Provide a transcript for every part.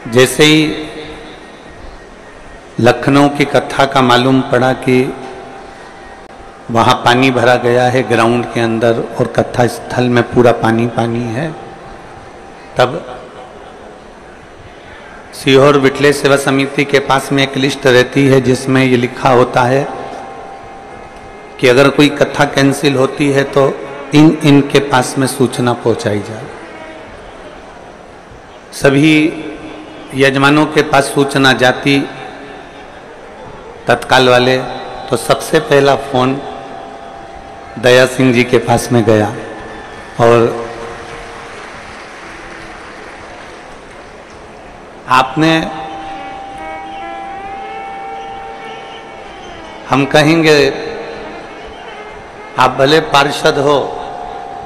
जैसे ही लखनऊ की कथा का मालूम पड़ा कि वहाँ पानी भरा गया है ग्राउंड के अंदर और कथा स्थल में पूरा पानी पानी है, तब सीहोर विटले सेवा समिति के पास में एक लिस्ट रहती है जिसमें ये लिखा होता है कि अगर कोई कथा कैंसिल होती है तो इनके पास में सूचना पहुंचाई जाए। सभी यजमानों के पास सूचना जाती तत्काल वाले, तो सबसे पहला फोन दया सिंह जी के पास में गया और आपने, हम कहेंगे आप भले पार्षद हो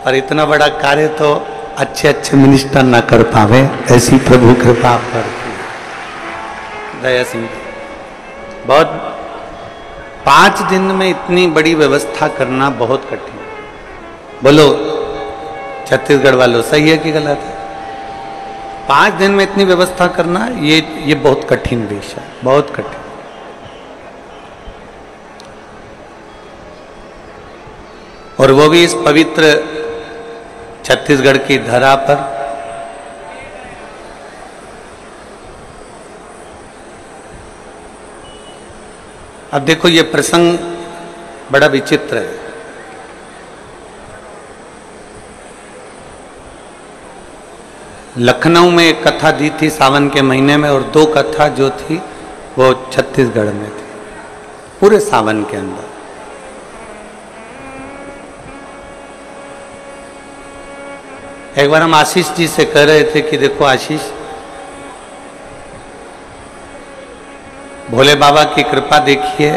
पर इतना बड़ा कार्य तो अच्छे अच्छे मिनिस्टर ना कर पावे, ऐसी प्रभु कृपा आप पर की। दया सिंह बहुत 5 दिन में इतनी बड़ी व्यवस्था करना बहुत कठिन। बोलो छत्तीसगढ़ वालों, सही है कि गलत है? 5 दिन में इतनी व्यवस्था करना ये बहुत कठिन विषय, बहुत कठिन। और वो भी इस पवित्र छत्तीसगढ़ की धरा पर। अब देखो ये प्रसंग बड़ा विचित्र है। लखनऊ में एक कथा दी थी सावन के महीने में और 2 कथा जो थी वो छत्तीसगढ़ में थी पूरे सावन के अंदर। एक बार हम आशीष जी से कह रहे थे कि देखो आशीष, भोले बाबा की कृपा देखिए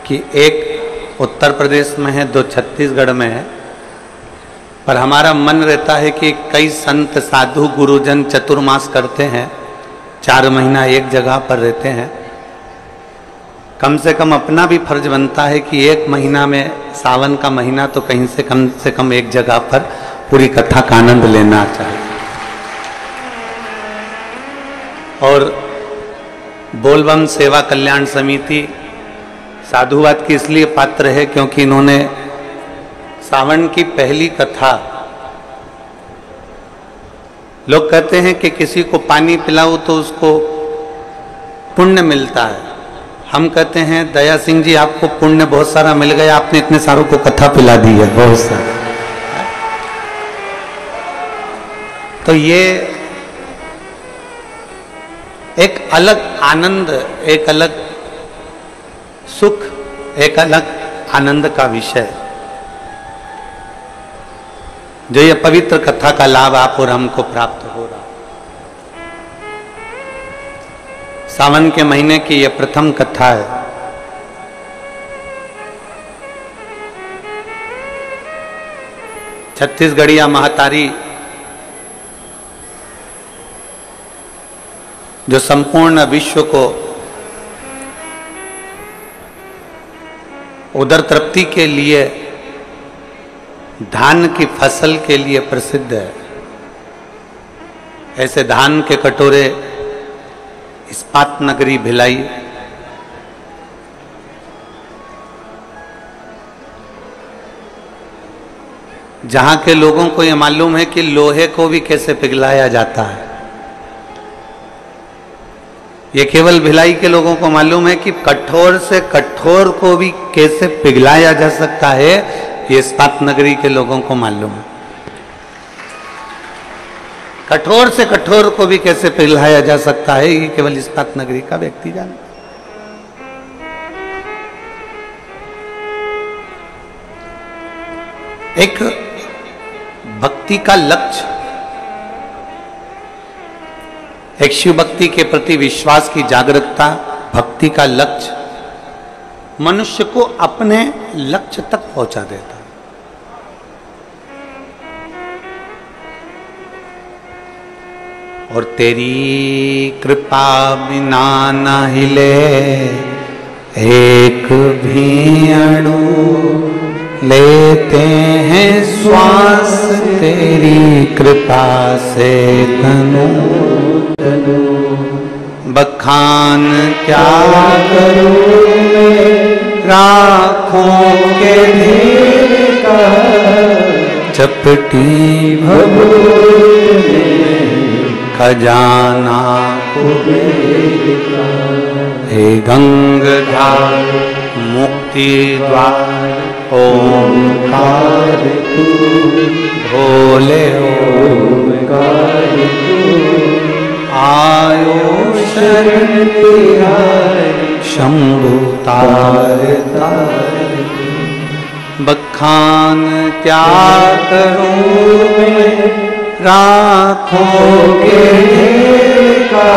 कि एक उत्तर प्रदेश में है, 2 छत्तीसगढ़ में है, पर हमारा मन रहता है कि कई संत साधु गुरुजन चतुर्मास करते हैं, 4 महीना एक जगह पर रहते हैं। कम से कम अपना भी फर्ज बनता है कि 1 महीना में, सावन का महीना तो कहीं से कम एक जगह पर पूरी कथा का आनंद लेना चाहिए। और बोलबम सेवा कल्याण समिति साधुवाद की इसलिए पात्र है क्योंकि इन्होंने सावन की पहली कथा, लोग कहते हैं कि किसी को पानी पिलाओ तो उसको पुण्य मिलता है। हम कहते हैं दया सिंह जी आपको पुण्य बहुत सारा मिल गया, आपने इतने सारों को कथा पिला दी है, बहुत सारा। तो ये एक अलग आनंद, एक अलग सुख, एक अलग आनंद का विषय, जो ये पवित्र कथा का लाभ आप और हमको प्राप्त हो रहा। सावन के महीने की यह प्रथम कथा है। छत्तीसगढ़िया महतारी जो संपूर्ण विश्व को उदर तृप्ति के लिए, धान की फसल के लिए प्रसिद्ध है। ऐसे धान के कटोरे इस्पात नगरी भिलाई, जहां के लोगों को यह मालूम है कि लोहे को भी कैसे पिघलाया जाता है। ये केवल भिलाई के लोगों को मालूम है कि कठोर से कठोर को भी कैसे पिघलाया जा सकता है, ये इस्पात नगरी के लोगों को मालूम है। कठोर से कठोर को भी कैसे पिघलाया जा सकता है, ये केवल इस्पात नगरी का व्यक्ति जानता है। एक भक्ति का लक्ष्य, एक शिव भक्ति के प्रति विश्वास की जागरूकता, भक्ति का लक्ष्य मनुष्य को अपने लक्ष्य तक पहुंचा देता है। और तेरी कृपा बिना न हिले एक भी अणु, लेते हैं श्वास तेरी कृपा से तनु तनु। बखान क्या करूं मैं राखों के ढेर का, चपटी भभूत में खजाना कुबेर का। हे गंगाधार मुक्ति द्वार ओंकार तू, भोले ओंकार तू, आयो शरण तिहारी शंभु तार तार। बखान क्या करूं मैं राखों के ढेर का,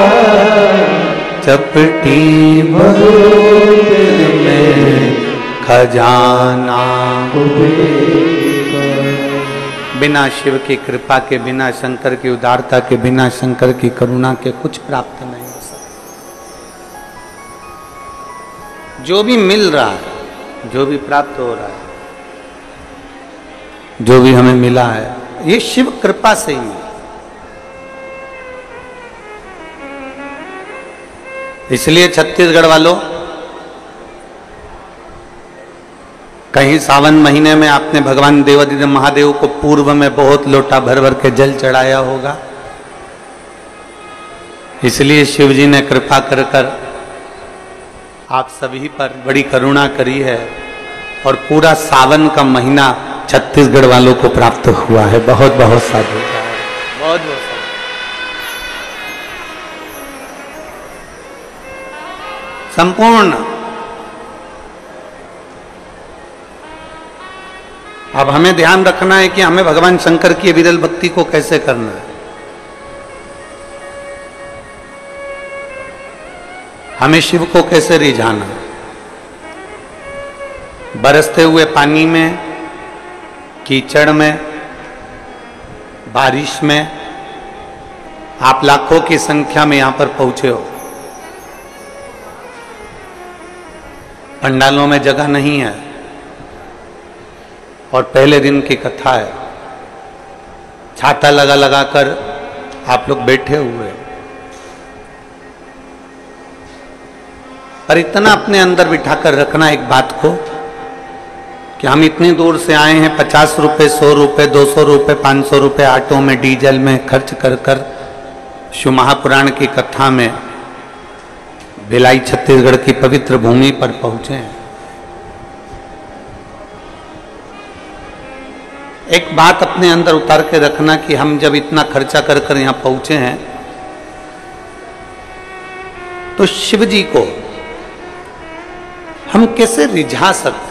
चपटी भभूत में खजाना कुबेर का। बिना शिव की कृपा के, बिना शंकर की उदारता के, बिना शंकर की करुणा के कुछ प्राप्त नहीं हो सकता। जो भी मिल रहा है, जो भी प्राप्त हो रहा है, जो भी हमें मिला है, ये शिव कृपा से ही है। इसलिए छत्तीसगढ़ वालों, कहीं सावन महीने में आपने भगवान देवादिदेव महादेव को पूर्व में बहुत लोटा भर भर के जल चढ़ाया होगा। इसलिए शिव जी ने कृपा कर कर आप सभी पर बड़ी करुणा करी है और पूरा सावन का महीना छत्तीसगढ़ वालों को प्राप्त हुआ है। बहुत बहुत साधु, बहुत बहुत साधु। संपूर्ण। अब हमें ध्यान रखना है कि हमें भगवान शंकर की विरल भक्ति को कैसे करना है। हमें शिव को कैसे रिझाना है। बरसते हुए पानी में, कीचड़ में, बारिश में आप लाखों की संख्या में यहां पर पहुंचे हो। पंडालों में जगह नहीं है और पहले दिन की कथा है। छाता लगा लगा कर आप लोग बैठे हुए हो, पर इतना अपने अंदर बिठाकर रखना एक बात को कि हम इतनी दूर से आए हैं, 50 रुपए, 100 रुपए, 200 रुपए, 500 रुपए ऑटो में, डीजल में खर्च कर कर शिव महापुराण की कथा में भिलाई छत्तीसगढ़ की पवित्र भूमि पर पहुंचे हैं। एक बात अपने अंदर उतार के रखना कि हम जब इतना खर्चा कर कर यहां पहुंचे हैं तो शिव जी को हम कैसे रिझा सकते हैं।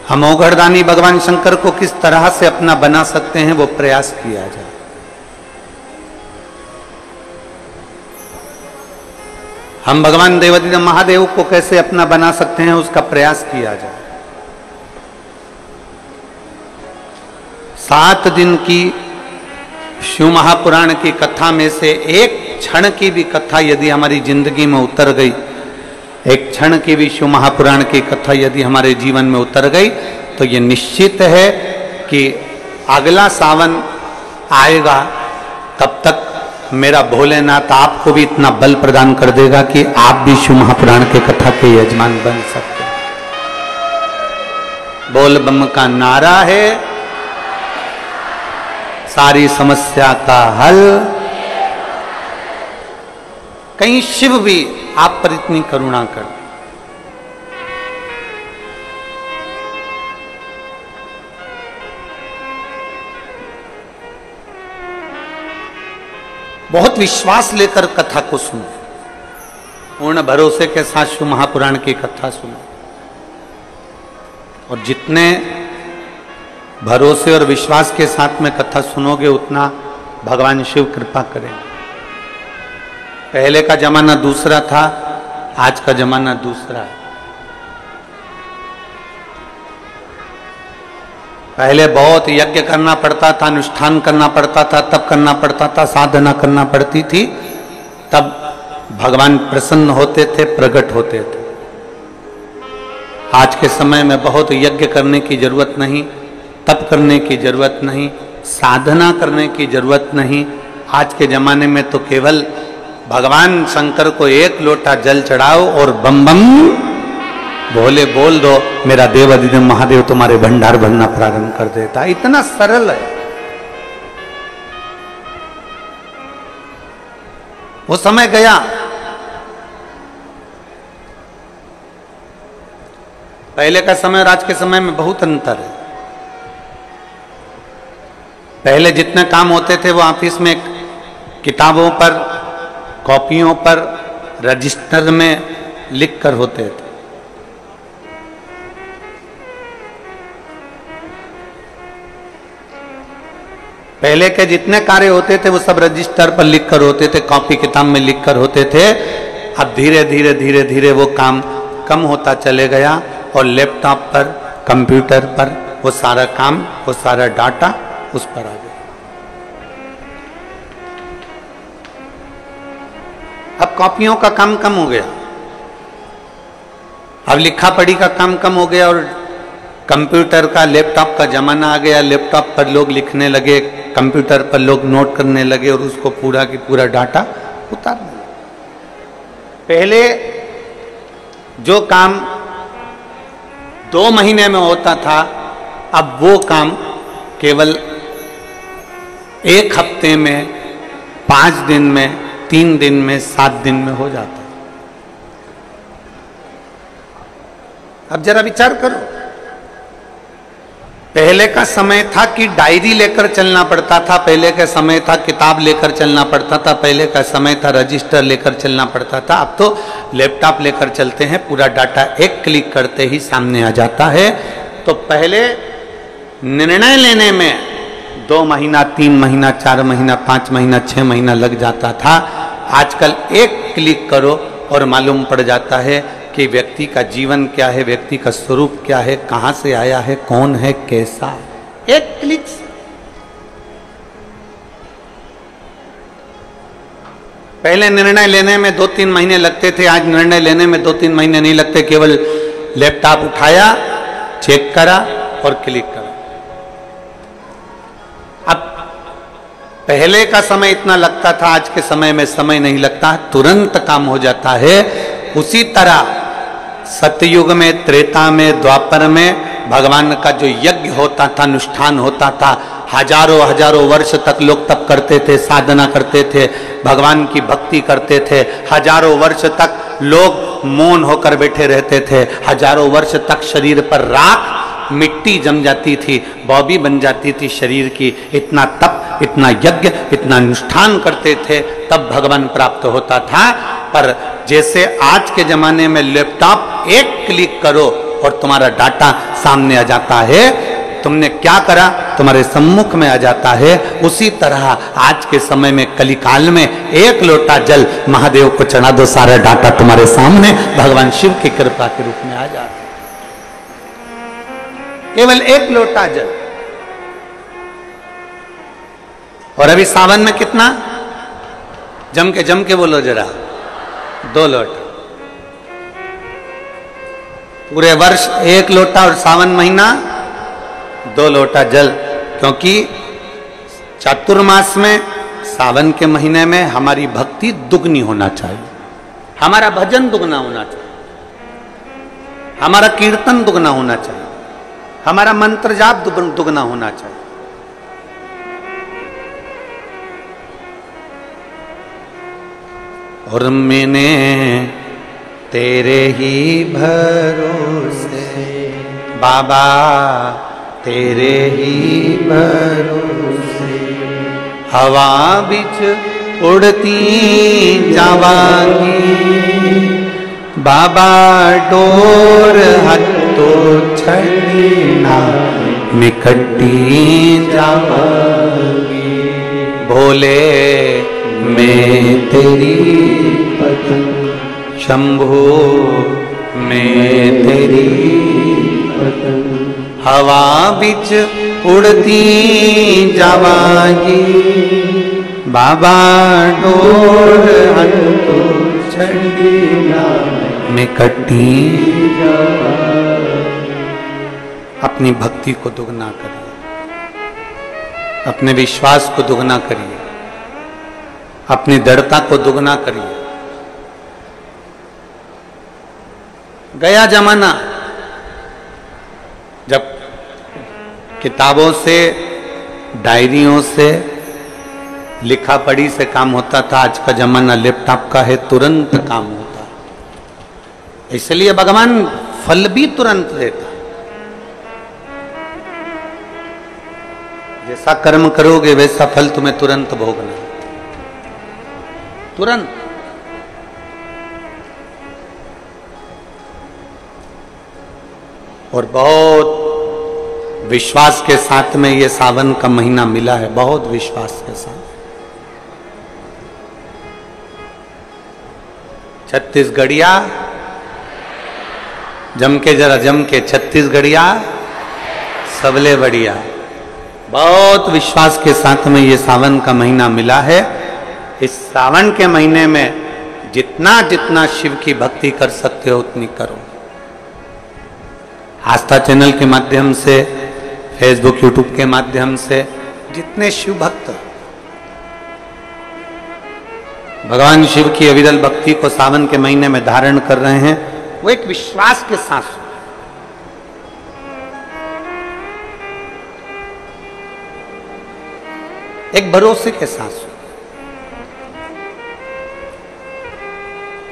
हम ओघड़दानी भगवान शंकर को किस तरह से अपना बना सकते हैं, वो प्रयास किया जाए। हम भगवान देवादिदेव महादेव को कैसे अपना बना सकते हैं, उसका प्रयास किया जाए। 7 दिन की शिव महापुराण की कथा में से एक क्षण की भी कथा यदि हमारी जिंदगी में उतर गई, एक क्षण की भी शिव महापुराण की कथा यदि हमारे जीवन में उतर गई, तो ये निश्चित है कि अगला सावन आएगा तब तक मेरा भोलेनाथ आपको भी इतना बल प्रदान कर देगा कि आप भी शिव महापुराण के कथा के यजमान बन सकते हैं। बोल बम का नारा है, सारी समस्या का हल। कहीं शिव भी आप पर इतनी करुणा कर। बहुत विश्वास लेकर कथा को सुनो, पूर्ण भरोसे के साथ शिव महापुराण की कथा सुनो, और जितने भरोसे और विश्वास के साथ में कथा सुनोगे उतना भगवान शिव कृपा करेंगे। पहले का जमाना दूसरा था, आज का जमाना दूसरा है। पहले बहुत यज्ञ करना पड़ता था, अनुष्ठान करना पड़ता था, तब करना पड़ता था, साधना करना पड़ती थी, तब भगवान प्रसन्न होते थे, प्रकट होते थे। आज के समय में बहुत यज्ञ करने की जरूरत नहीं, तप करने की जरूरत नहीं, साधना करने की जरूरत नहीं। आज के जमाने में तो केवल भगवान शंकर को एक लोटा जल चढ़ाओ और बम बम भोले बोल दो, मेरा देव अधिदेव महादेव तुम्हारे भंडार भरना प्रारंभ कर देता। इतना सरल है। वो समय गया। पहले का समय और आज के समय में बहुत अंतर है। पहले जितने काम होते थे वो ऑफिस में किताबों पर, कॉपियों पर, रजिस्टर में लिख कर होते थे। पहले के जितने कार्य होते थे वो सब रजिस्टर पर लिखकर होते थे, कॉपी किताब में लिखकर होते थे। अब धीरे धीरे धीरे धीरे वो काम कम होता चले गया और लैपटॉप पर, कंप्यूटर पर वो सारा काम, वो सारा डाटा उस पर आ गया। अब कॉपियों का काम कम हो गया, अब लिखा पढ़ी का काम कम हो गया और कंप्यूटर का, लैपटॉप का जमाना आ गया। लैपटॉप पर लोग लिखने लगे, कंप्यूटर पर लोग नोट करने लगे और उसको पूरा की पूरा डाटा उतारने लगे। पहले जो काम 2 महीने में होता था, अब वो काम केवल 1 हफ्ते में, 5 दिन में, 3 दिन में, 7 दिन में हो जाता। अब जरा विचार करो, पहले का समय था कि डायरी लेकर चलना पड़ता था, पहले का समय था किताब लेकर चलना पड़ता था, पहले का समय था रजिस्टर लेकर चलना पड़ता था। अब तो लैपटॉप लेकर चलते हैं, पूरा डाटा एक क्लिक करते ही सामने आ जाता है। तो पहले निर्णय लेने में 2 महीना, 3 महीना, 4 महीना, 5 महीना, 6 महीना लग जाता था। आजकल एक क्लिक करो और मालूम पड़ जाता है कि व्यक्ति का जीवन क्या है, व्यक्ति का स्वरूप क्या है, कहां से आया है, कौन है, कैसा है, एक क्लिक से। पहले निर्णय लेने में 2-3 महीने लगते थे, आज निर्णय लेने में 2-3 महीने नहीं लगते। केवल लैपटॉप उठाया, चेक करा और क्लिक करा। अब पहले का समय इतना लगता था, आज के समय में समय नहीं लगता, तुरंत काम हो जाता है। उसी तरह सतयुग में, त्रेता में, द्वापर में भगवान का जो यज्ञ होता था, अनुष्ठान होता था, हजारों हजारों वर्ष तक लोग तप करते थे, साधना करते थे, भगवान की भक्ति करते थे। हजारों वर्ष तक लोग मौन होकर बैठे रहते थे। हजारों वर्ष तक शरीर पर राख, मिट्टी जम जाती थी, बॉबी बन जाती थी शरीर की। इतना तप, इतना यज्ञ, इतना अनुष्ठान करते थे, तब भगवान प्राप्त होता था। पर जैसे आज के जमाने में लैपटॉप एक क्लिक करो और तुम्हारा डाटा सामने आ जाता है, तुमने क्या करा तुम्हारे सम्मुख में आ जाता है। उसी तरह आज के समय में, कलिकाल में, एक लोटा जल महादेव को चढ़ा दो, सारा डाटा तुम्हारे सामने भगवान शिव की कृपा के रूप में आ जाता है। केवल एक लोटा जल। और अभी सावन में कितना? जम के बोलो जरा, 2 लोटा। पूरे वर्ष 1 लोटा और सावन महीना 2 लोटा जल। क्योंकि चातुर्मास में, सावन के महीने में हमारी भक्ति दुगनी होना चाहिए, हमारा भजन दुगना होना चाहिए, हमारा कीर्तन दुगना होना चाहिए, हमारा मंत्र जाप दुगना होना चाहिए। और मैंने तेरे ही भरोसे बाबा, तेरे ही भरोसे हवा बिच उड़ती जावांगी बाबा, डोर हत्तो छड़ना मिकट्टी जावांगी। भोले मैं तेरी पतंग, शंभो मैं तेरी पतंग, हवा बिच उड़ती जावांगी बाबा, डोर हत्तो छड़ना मिकट्टी जावांगी। अपनी भक्ति को दुगना करिए, अपने विश्वास को दुगना करिए, अपनी दृढ़ता को दुगना करिए। गया जमाना जब किताबों से, डायरियों से, लिखा पढ़ी से काम होता था। आज का जमाना लैपटॉप का है, तुरंत काम होता है। इसलिए भगवान फल भी तुरंत देता। जैसा कर्म करोगे वैसा फल तुम्हें तुरंत भोगना, तुरंत। और बहुत विश्वास के साथ में ये सावन का महीना मिला है, बहुत विश्वास के साथ। छत्तीसगढ़िया जम के, जरा जम के, छत्तीसगढ़िया सबले बढ़िया। बहुत विश्वास के साथ में ये सावन का महीना मिला है। इस सावन के महीने में जितना जितना शिव की भक्ति कर सकते हो उतनी करो। आस्था चैनल के माध्यम से, फेसबुक यूट्यूब के माध्यम से जितने शिव भक्त भगवान शिव की अविरल भक्ति को सावन के महीने में धारण कर रहे हैं, वो एक विश्वास के साथ, एक भरोसे के साथ।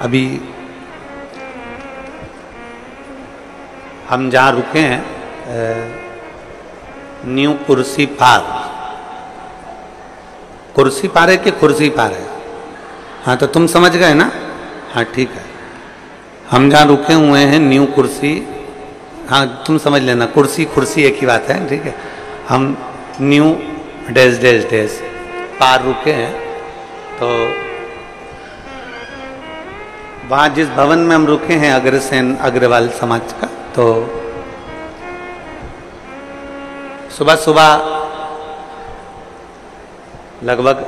अभी हम जहां रुके हैं, न्यू कुर्सी पार, कुर्सी पार है कि कुर्सी पार है? हाँ, तो तुम समझ गए ना? हाँ ठीक है। हम जहाँ रुके हुए हैं न्यू कुर्सी, हाँ तुम समझ लेना, कुर्सी कुर्सी एक ही बात है, ठीक है। हम न्यू डैश डैश डैश पार रुके हैं। तो वहाँ जिस भवन में हम रुके हैं अग्रसेन अग्रवाल समाज का, तो सुबह सुबह लगभग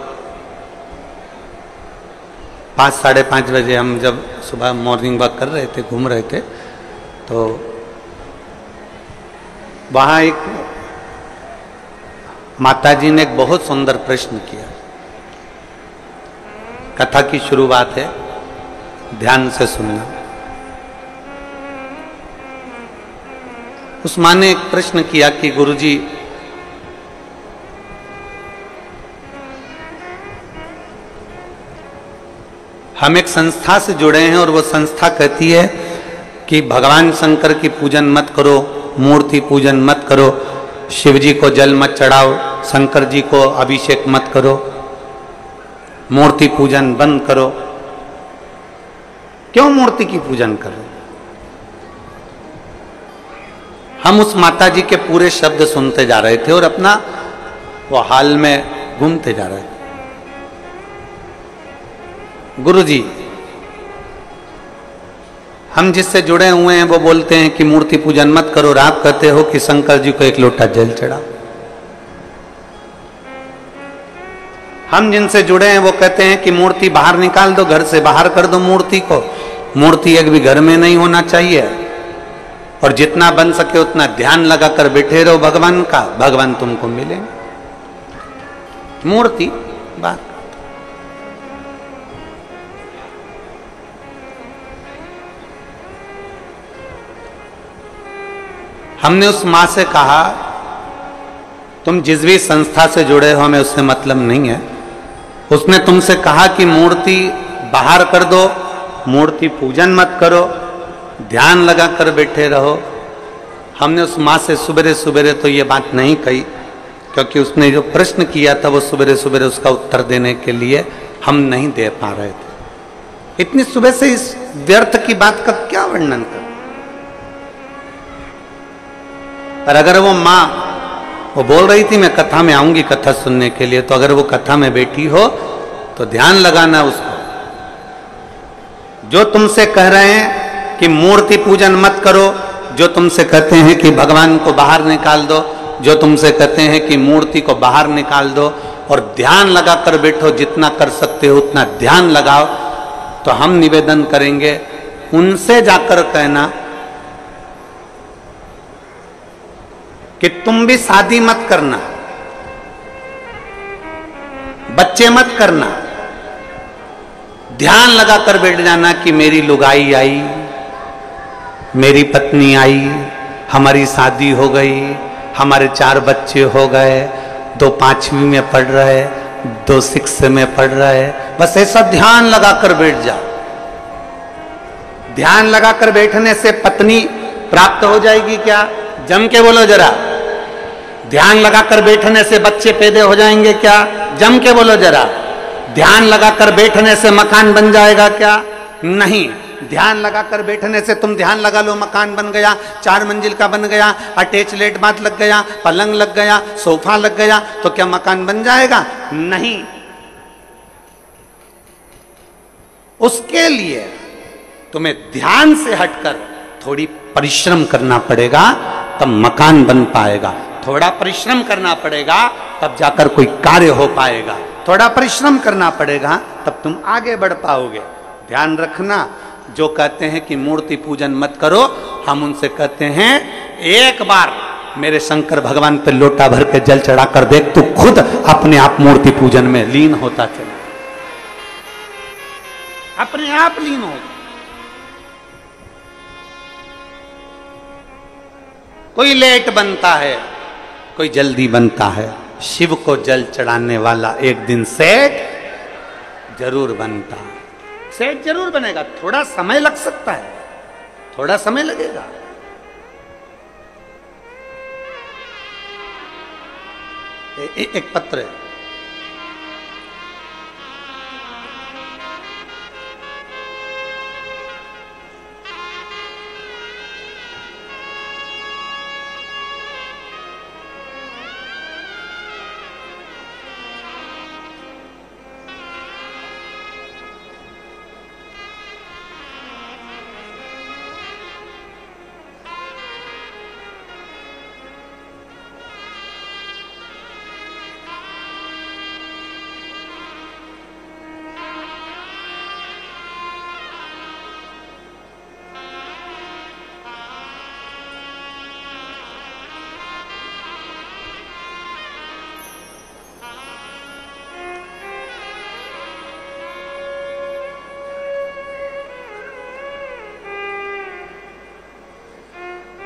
5 साढ़े 5 बजे हम जब सुबह मॉर्निंग वॉक कर रहे थे, घूम रहे थे, तो वहाँ एक माताजी ने एक बहुत सुंदर प्रश्न किया। कथा की शुरुआत है, ध्यान से सुनना। उस माँ ने एक प्रश्न किया कि गुरुजी, हम एक संस्था से जुड़े हैं और वो संस्था कहती है कि भगवान शंकर की पूजन मत करो, मूर्ति पूजन मत करो, शिव जी को जल मत चढ़ाओ, शंकर जी को अभिषेक मत करो, मूर्ति पूजन बंद करो। क्यों मूर्ति की पूजन करो? हम उस माता जी के पूरे शब्द सुनते जा रहे थे और अपना वो हाल में घूमते जा रहे थे। गुरुजी, हम जिससे जुड़े हुए हैं वो बोलते हैं कि मूर्ति पूजन मत करो, और आप कहते हो कि शंकर जी को एक लोटा जल चढ़ाओ। हम जिनसे जुड़े हैं वो कहते हैं कि मूर्ति बाहर निकाल दो, घर से बाहर कर दो मूर्ति को, मूर्ति एक भी घर में नहीं होना चाहिए, और जितना बन सके उतना ध्यान लगाकर बैठे रहो भगवान का, भगवान तुमको मिलेंगे। मूर्ति बात। हमने उस माँ से कहा, तुम जिस भी संस्था से जुड़े हो हमें उससे मतलब नहीं है। उसने तुमसे कहा कि मूर्ति बाहर कर दो, मूर्ति पूजन मत करो, ध्यान लगा कर बैठे रहो। हमने उस माँ से सुबह सुबह तो ये बात नहीं कही, क्योंकि उसने जो प्रश्न किया था वो सुबह सुबह उसका उत्तर देने के लिए हम नहीं दे पा रहे थे। इतनी सुबह से इस व्यर्थ की बात का क्या वर्णन कर। पर अगर वो माँ वो बोल रही थी मैं कथा में आऊंगी कथा सुनने के लिए, तो अगर वो कथा में बैठी हो तो ध्यान लगाना उसको। जो तुमसे कह रहे हैं कि मूर्ति पूजन मत करो, जो तुमसे कहते हैं कि भगवान को बाहर निकाल दो, जो तुमसे कहते हैं कि मूर्ति को बाहर निकाल दो और ध्यान लगा कर बैठो, जितना कर सकते हो उतना ध्यान लगाओ, तो हम निवेदन करेंगे उनसे जाकर कहना कि तुम भी शादी मत करना, बच्चे मत करना, ध्यान लगा कर बैठ जाना कि मेरी लुगाई आई, मेरी पत्नी आई, हमारी शादी हो गई, हमारे 4 बच्चे हो गए, 2 5वीं में पढ़ रहे, 2 6 में पढ़ रहे। बस ऐसा ध्यान लगा कर बैठ जा। ध्यान लगा कर बैठने से पत्नी प्राप्त हो जाएगी क्या? जम के बोलो जरा। ध्यान लगा कर बैठने से बच्चे पैदा हो जाएंगे क्या? जम के बोलो जरा। ध्यान लगा कर बैठने से मकान बन जाएगा क्या? नहीं। ध्यान लगा कर बैठने से तुम ध्यान लगा लो, मकान बन गया, 4 मंजिल का बन गया, अटैच लेट बाथ लग गया, पलंग लग गया, सोफा लग गया, तो क्या मकान बन जाएगा? नहीं। उसके लिए तुम्हें ध्यान से हटकर थोड़ी परिश्रम करना पड़ेगा, तब मकान बन पाएगा। थोड़ा परिश्रम करना पड़ेगा, तब जाकर कोई कार्य हो पाएगा। थोड़ा परिश्रम करना पड़ेगा, तब तुम आगे बढ़ पाओगे। ध्यान रखना, जो कहते हैं कि मूर्ति पूजन मत करो, हम उनसे कहते हैं एक बार मेरे शंकर भगवान पे लोटा भर के जल चढ़ाकर देख, तू खुद अपने आप मूर्ति पूजन में लीन होता चला, अपने आप लीन होगा। कोई लेट बनता है, कोई जल्दी बनता है। शिव को जल चढ़ाने वाला एक दिन सेठ जरूर बनता है। सेठ जरूर बनेगा, थोड़ा समय लग सकता है, थोड़ा समय लगेगा। एक पत्र है,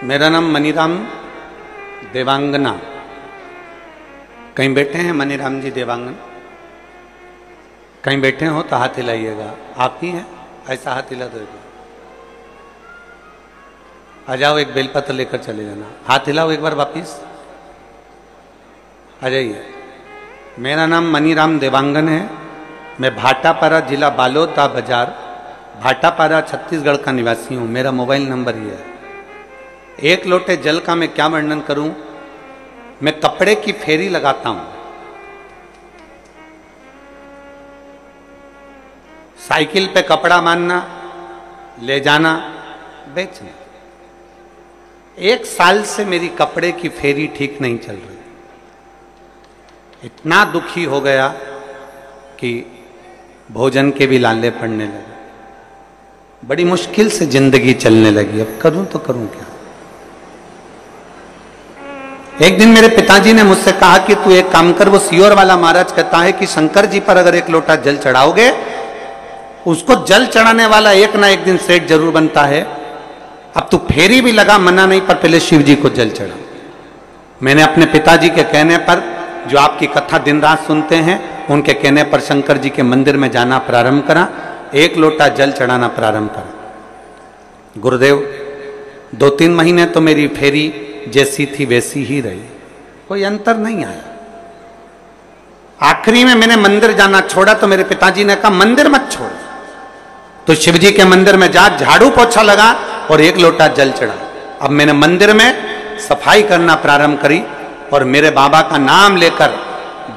मेरा नाम मनीराम देवांगना। कहीं बैठे हैं मनीराम जी देवांगन? कहीं बैठे हो तो हाथ हिलाइएगा। आप ही हैं? ऐसा हाथ हिला दो। आ जाओ, एक बेलपत्र लेकर चले जाना। हाथ हिलाओ एक बार वापिस, आ जाइए। मेरा नाम मनीराम देवांगन है। मैं भाटापारा जिला बालोदा बाजार, भाटापारा छत्तीसगढ़ का निवासी हूँ। मेरा मोबाइल नंबर ये है। एक लोटे जल का मैं क्या वर्णन करूं। मैं कपड़े की फेरी लगाता हूं, साइकिल पे कपड़ा बांधना, ले जाना, बेचना। 1 साल से मेरी कपड़े की फेरी ठीक नहीं चल रही। इतना दुखी हो गया कि भोजन के भी लाले पड़ने लगे। बड़ी मुश्किल से जिंदगी चलने लगी। अब करूं तो करूं क्या। एक दिन मेरे पिताजी ने मुझसे कहा कि तू एक काम कर। वो सियोर वाला महाराज कहता है कि शंकर जी पर अगर 1 लोटा जल चढ़ाओगे, उसको जल चढ़ाने वाला एक ना एक दिन सेठ जरूर बनता है। अब तू फेरी भी लगा, मना नहीं, पर पहले शिव जी को जल चढ़ा। मैंने अपने पिताजी के कहने पर, जो आपकी कथा दिन रात सुनते हैं, उनके कहने पर शंकर जी के मंदिर में जाना प्रारंभ करा। 1 लोटा जल चढ़ाना प्रारंभ करा। गुरुदेव 2-3 महीने तो मेरी फेरी जैसी थी वैसी ही रही, कोई अंतर नहीं आया। आखिरी में मैंने मंदिर जाना छोड़ा तो मेरे पिताजी ने कहा मंदिर मत छोड़, तो शिवजी के मंदिर में जा, झाड़ू पोछा लगा और 1 लोटा जल चढ़ा। अब मैंने मंदिर में सफाई करना प्रारंभ करी और मेरे बाबा का नाम लेकर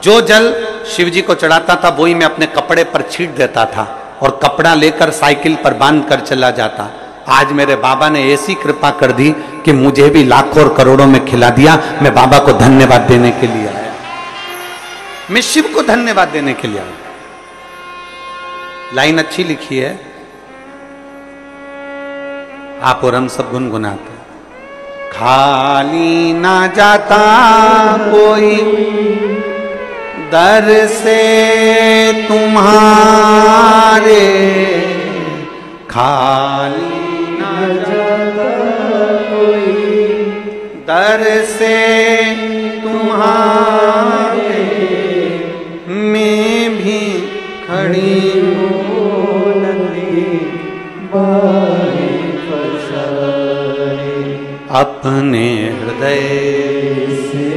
जो जल शिवजी को चढ़ाता था वही मैं अपने कपड़े पर छींट देता था और कपड़ा लेकर साइकिल पर बांध कर चला जाता। आज मेरे बाबा ने ऐसी कृपा कर दी कि मुझे भी लाखों और करोड़ों में खिला दिया। मैं बाबा को धन्यवाद देने के लिए आया, मैं शिव को धन्यवाद देने के लिए आया। लाइन अच्छी लिखी है, आप और हम सब गुनगुनाते। खाली ना जाता कोई दर से तुम्हारे खाली न जाता कोई, दर से तुम्हारे मैं भी खड़ी हूँ नदी बारी पसारे, अपने हृदय से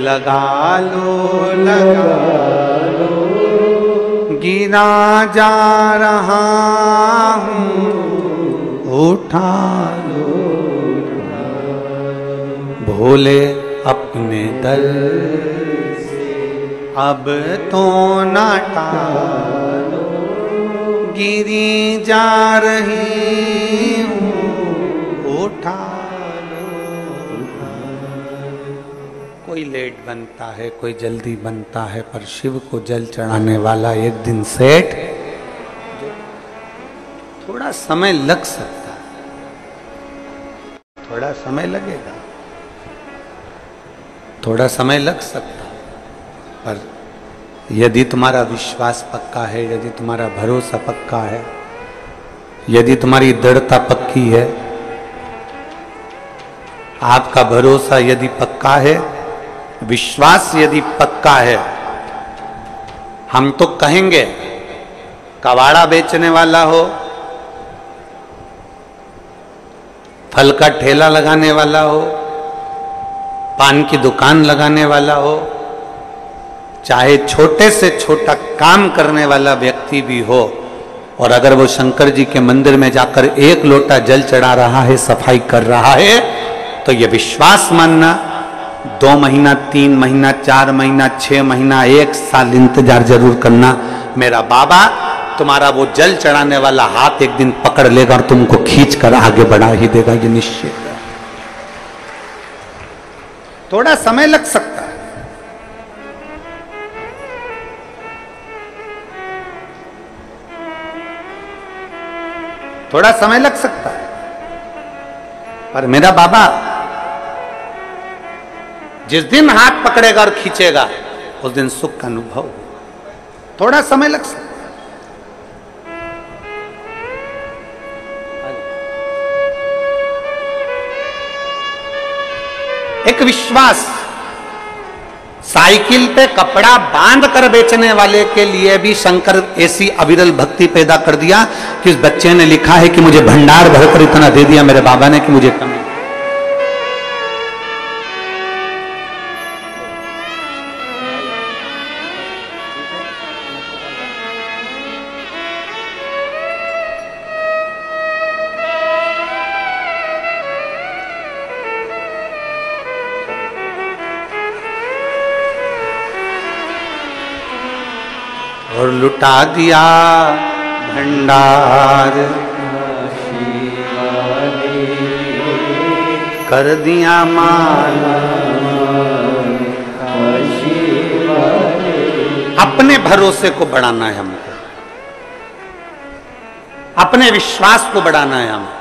लगा लो गिरा जा रहा हूँ उठा लो, भोले अपने दर से अब तो न टालो, गिरी जा रही हूँ उठा लो। कोई लेट बनता है, कोई जल्दी बनता है, पर शिव को जल चढ़ाने वाला एक दिन सेठ, थोड़ा समय लग सकता है, थोड़ा समय लगेगा, थोड़ा समय लग सकता है, पर यदि तुम्हारा विश्वास पक्का है, यदि तुम्हारा भरोसा पक्का है, यदि तुम्हारी दृढ़ता पक्की है, आपका भरोसा यदि पक्का है, विश्वास यदि पक्का है, हम तो कहेंगे कबाड़ा बेचने वाला हो, फल का ठेला लगाने वाला हो, पान की दुकान लगाने वाला हो, चाहे छोटे से छोटा काम करने वाला व्यक्ति भी हो, और अगर वो शंकर जी के मंदिर में जाकर एक लोटा जल चढ़ा रहा है, सफाई कर रहा है, तो ये विश्वास मानना 2 महीना, 3 महीना, 4 महीना, 6 महीना, 1 साल इंतजार जरूर करना। मेरा बाबा तुम्हारा वो जल चढ़ाने वाला हाथ एक दिन पकड़ लेगा और तुमको खींच कर आगे बढ़ा ही देगा, ये निश्चित है। थोड़ा समय लग सकता है, थोड़ा समय लग सकता है, पर मेरा बाबा जिस दिन हाथ पकड़ेगा और खींचेगा उस दिन सुख का अनुभव। थोड़ा समय लग सकता है। एक विश्वास, साइकिल पे कपड़ा बांध कर बेचने वाले के लिए भी शंकर ऐसी अविरल भक्ति पैदा कर दिया कि उस बच्चे ने लिखा है कि मुझे भंडार भरकर इतना दे दिया मेरे बाबा ने कि मुझे कमी। और लुटा दिया भंडार, कर दिया माला, अपने भरोसे को बढ़ाना है हमको, अपने विश्वास को बढ़ाना है हमें।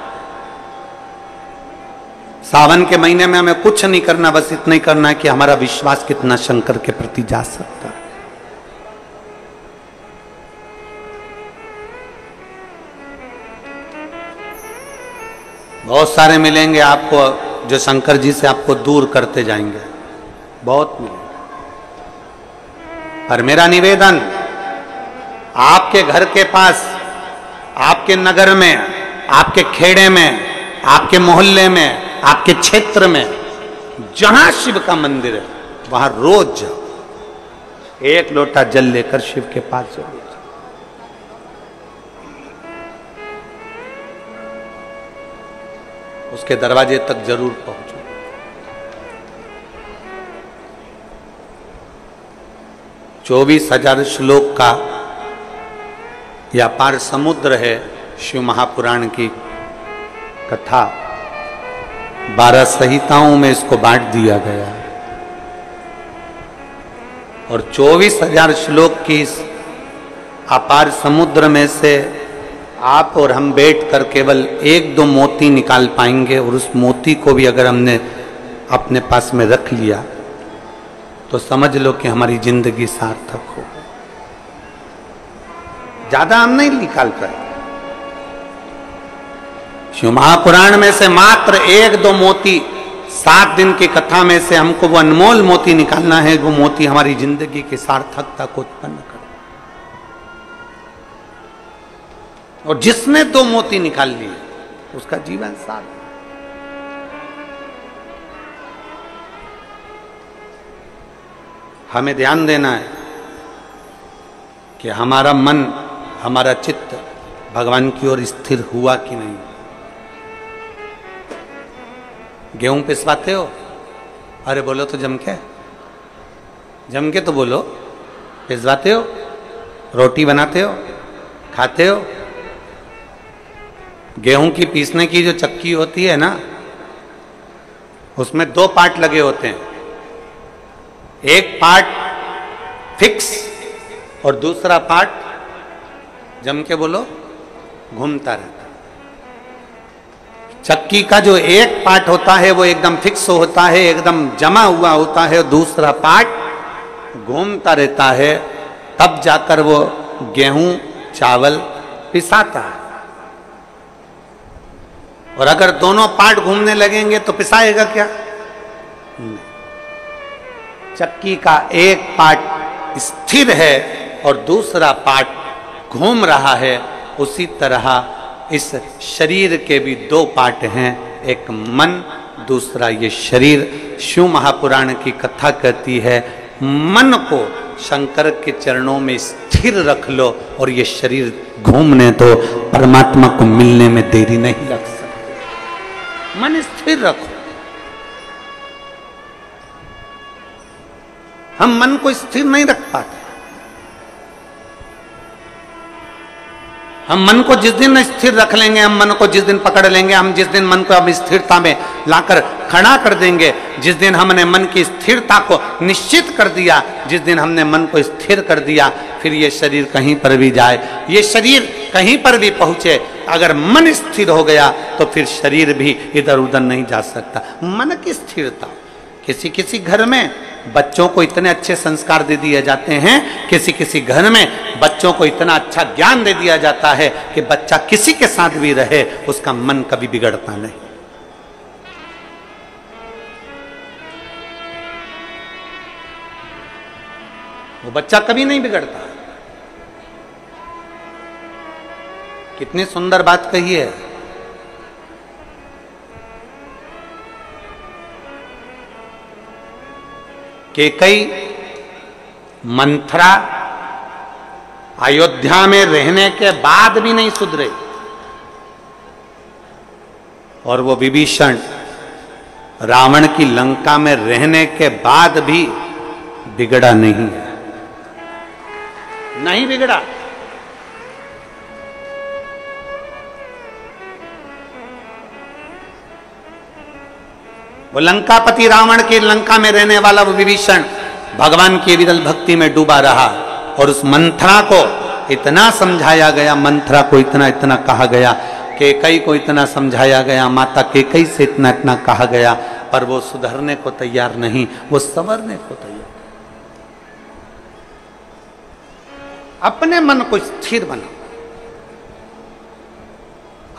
सावन के महीने में हमें कुछ नहीं करना, बस इतना ही करना है कि हमारा विश्वास कितना शंकर के प्रति जा सकता है। बहुत सारे मिलेंगे आपको जो शंकर जी से आपको दूर करते जाएंगे, बहुत मिलेंगे, पर मेरा निवेदन, आपके घर के पास, आपके नगर में, आपके खेड़े में, आपके मोहल्ले में, आपके क्षेत्र में जहां शिव का मंदिर है वहां रोज जाओ, एक लोटा जल लेकर शिव के पास जाओ। उसके दरवाजे तक जरूर पहुंचो। 24,000 श्लोक का यह अपार समुद्र है शिव महापुराण की कथा। 12 संहिताओं में इसको बांट दिया गया है और 24,000 श्लोक की इस अपार समुद्र में से आप और हम बैठकर केवल 1-2 मोती निकाल पाएंगे, और उस मोती को भी अगर हमने अपने पास में रख लिया तो समझ लो कि हमारी जिंदगी सार्थक हो गई। ज्यादा हम नहीं निकाल पाए। शिव महापुराण में से मात्र 1-2 मोती 7 दिन की कथा में से हमको वो अनमोल मोती निकालना है। वो मोती हमारी जिंदगी की सार्थकता को उत्पन्न करे। और जिसने 2 मोती निकाल लिए उसका जीवन सार्थक। हमें ध्यान देना है कि हमारा मन, हमारा चित्त भगवान की ओर स्थिर हुआ कि नहीं। गेहूं पिसवाते हो? अरे बोलो तो जम के तो बोलो। पिसवाते हो? रोटी बनाते हो? खाते हो? गेहूं की पीसने की जो चक्की होती है ना, उसमें 2 पार्ट लगे होते हैं। एक पार्ट फिक्स और दूसरा पार्ट जम के बोलो घूमता रहता। चक्की का जो एक पार्ट होता है वो एकदम फिक्स होता है, एकदम जमा हुआ होता है। दूसरा पार्ट घूमता रहता है, तब जाकर वो गेहूं चावल पिसाता है। और अगर दोनों पार्ट घूमने लगेंगे तो पिसाएगा क्या? नहीं। चक्की का एक पार्ट स्थिर है और दूसरा पार्ट घूम रहा है। उसी तरह इस शरीर के भी 2 पार्ट हैं, एक मन, दूसरा ये शरीर। शिव महापुराण की कथा कहती है मन को शंकर के चरणों में स्थिर रख लो और ये शरीर घूमने दो, परमात्मा को मिलने में देरी नहीं लग सकती। मन स्थिर रखो। हम मन को स्थिर नहीं रख पाते। हम मन को जिस दिन स्थिर रख लेंगे, हम मन को जिस दिन पकड़ लेंगे, हम जिस दिन मन को अब स्थिरता में लाकर खड़ा कर देंगे, जिस दिन हमने मन की स्थिरता को निश्चित कर दिया, जिस दिन हमने मन को स्थिर कर दिया, फिर ये शरीर कहीं पर भी जाए, ये शरीर कहीं पर भी पहुंचे, अगर मन स्थिर हो गया तो फिर शरीर भी इधर उधर नहीं जा सकता। मन की स्थिरता। किसी किसी घर में बच्चों को इतने अच्छे संस्कार दे दिए जाते हैं, किसी किसी घर में बच्चों को इतना अच्छा ज्ञान दे दिया जाता है कि बच्चा किसी के साथ भी रहे उसका मन कभी बिगड़ता नहीं। वो बच्चा कभी नहीं बिगड़ता। कितनी सुंदर बात कही है। कैकेयी मंथरा अयोध्या में रहने के बाद भी नहीं सुधरे और वो विभीषण रावण की लंका में रहने के बाद भी बिगड़ा नहीं है। नहीं बिगड़ा। वो लंकापति रावण की लंका में रहने वाला वो विभीषण भगवान की विरल भक्ति में डूबा रहा और उस मंथरा को इतना समझाया गया, मंथरा को इतना इतना कहा गया, कैकेयी को इतना समझाया गया, माता कैकेयी से इतना इतना कहा गया, पर वो सुधरने को तैयार नहीं, वो संवरने को तैयार। अपने मन को स्थिर बनाओ।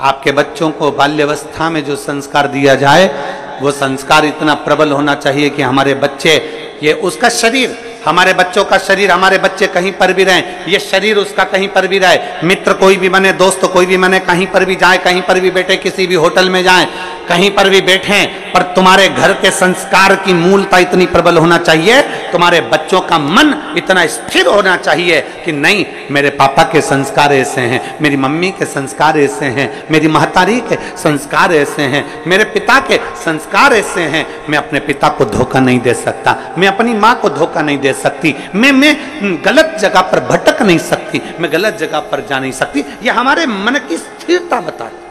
आपके बच्चों को बाल्यावस्था में जो संस्कार दिया जाए वो संस्कार इतना प्रबल होना चाहिए कि हमारे बच्चे, ये उसका शरीर, हमारे बच्चों का शरीर, हमारे बच्चे कहीं पर भी रहें, ये शरीर उसका कहीं पर भी रहे, मित्र कोई भी बने, दोस्त कोई भी बने, कहीं पर भी जाए, कहीं पर भी बैठे, किसी भी होटल में जाएं, कहीं पर भी बैठें, पर तुम्हारे घर के संस्कार की मूलता इतनी प्रबल होना चाहिए, तुम्हारे बच्चों का मन इतना स्थिर होना चाहिए कि नहीं, मेरे पापा के संस्कार ऐसे हैं, मेरी मम्मी के संस्कार ऐसे हैं, मेरी महतारी के संस्कार ऐसे हैं, मेरे पिता के संस्कार ऐसे हैं, मैं अपने पिता को धोखा नहीं दे सकता, मैं अपनी माँ को धोखा नहीं दे सकती, मैं गलत जगह पर भटक नहीं सकती, मैं गलत जगह पर जा नहीं सकती। ये हमारे मन की स्थिरता बताती।